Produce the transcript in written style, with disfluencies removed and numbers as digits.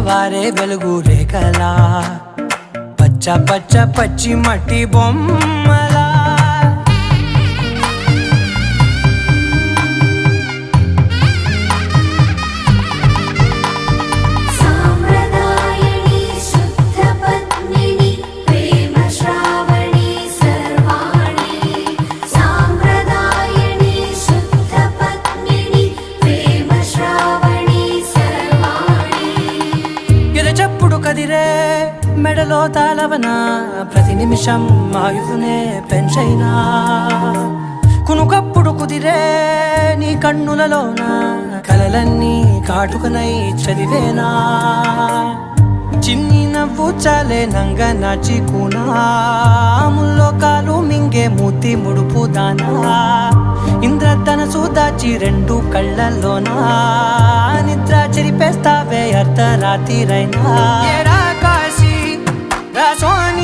వారే వెలుగు రేఖలా పచ్చ పచ్చ పచ్చి మట్టి బొమ్మలా చప్పుడు కదిరే మెడలో తాళవన ప్రతి నిమిషం ఆయుధునే పెంచైనా కునుకప్పుడు కుదిరే నీ కన్నులలోన కలలన్నీ కాటుకనై చదివేనా చిన్ని నవ్వు చాలే నంగ నాచి కూనాముల్లో కాలు మింగే మూతి ముడుపు దానా ఇంద్రధనసు దాచి రెండు కళ్ళల్లోనా నిద్ర చెరిపేస్తావే అర్ధరాత్రిరైనా కాశీ రాసోని